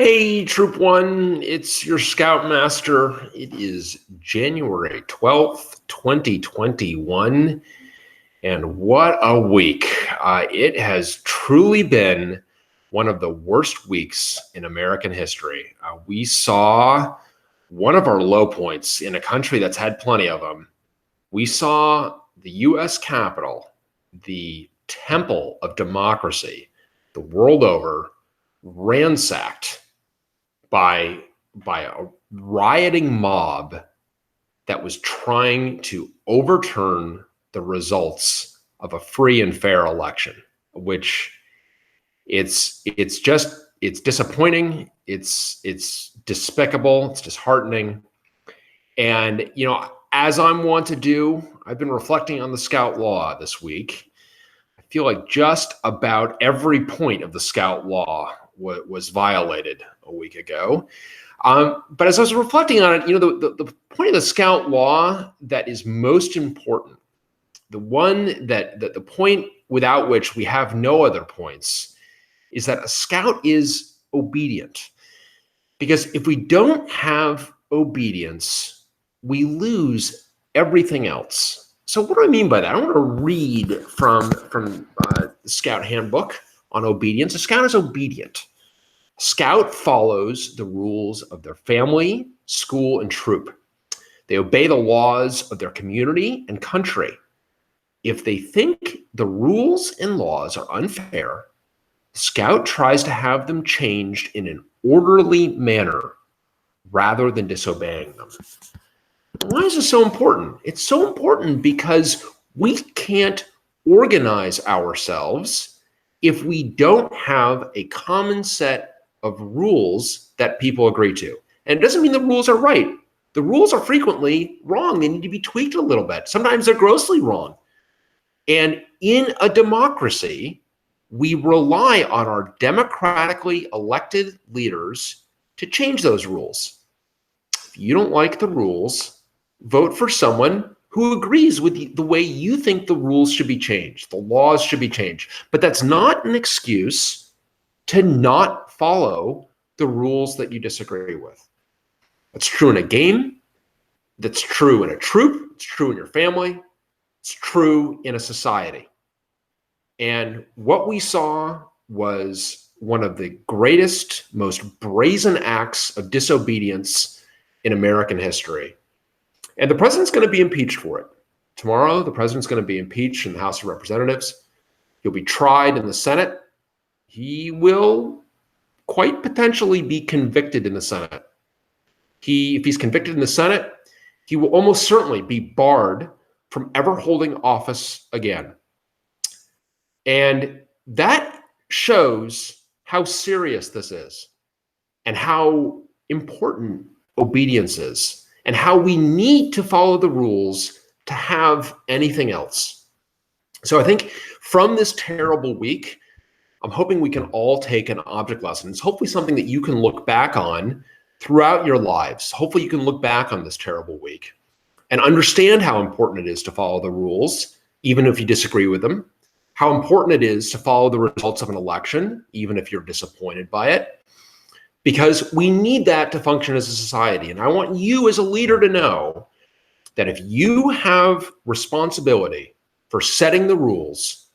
Hey, Troop One, it's your Scoutmaster. It is January 12th, 2021, and what a week. It has truly been one of the worst weeks in American history. We saw one of our low points in a country that's had plenty of them. We saw the U.S. Capitol, the temple of democracy, the world over, ransacked by a rioting mob that was trying to overturn the results of a free and fair election, which it's disappointing, it's despicable, it's disheartening. And as I'm wont to do, I've been reflecting on the Scout Law this week. I feel like just about every point of the Scout Law was violated a week ago. But as I was reflecting on it, the point of the Scout Law that is most important, the point without which we have no other points, is that a Scout is obedient. Because if we don't have obedience, we lose everything else. So what do I mean by that? I want to read from the Scout Handbook on obedience. A Scout is obedient. A Scout follows the rules of their family, school, and troop. They obey the laws of their community and country. If they think the rules and laws are unfair, the Scout tries to have them changed in an orderly manner rather than disobeying them. Why is this so important? It's so important because we can't organize ourselves if we don't have a common set of rules that people agree to. And it doesn't mean the rules are right. The rules are frequently wrong. They need to be tweaked a little bit. Sometimes they're grossly wrong. And in a democracy, we rely on our democratically elected leaders to change those rules. If you don't like the rules, vote for someone who agrees with the way you think the rules should be changed, the laws should be changed. But that's not an excuse to not follow the rules that you disagree with. That's true in a game. That's true in a troop. It's true in your family. It's true in a society. And what we saw was one of the greatest, most brazen acts of disobedience in American history. And the president's going to be impeached for it. Tomorrow, the president's going to be impeached in the House of Representatives. He'll be tried in the Senate. He will quite potentially be convicted in the Senate. If he's convicted in the Senate, he will almost certainly be barred from ever holding office again. And that shows how serious this is and how important obedience is and how we need to follow the rules to have anything else. So I think from this terrible week, I'm hoping we can all take an object lesson. It's hopefully something that you can look back on throughout your lives. Hopefully you can look back on this terrible week and understand how important it is to follow the rules, even if you disagree with them, how important it is to follow the results of an election, even if you're disappointed by it, because we need that to function as a society. And I want you as a leader to know that if you have responsibility for setting the rules,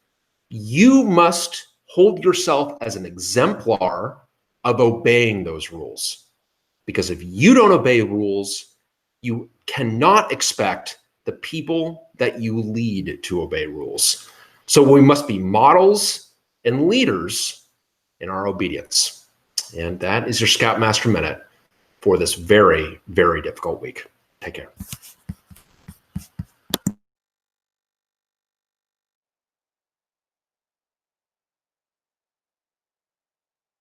you must hold yourself as an exemplar of obeying those rules. Because if you don't obey rules, you cannot expect the people that you lead to obey rules. So we must be models and leaders in our obedience. And that is your Scoutmaster Minute for this very, very difficult week. Take care.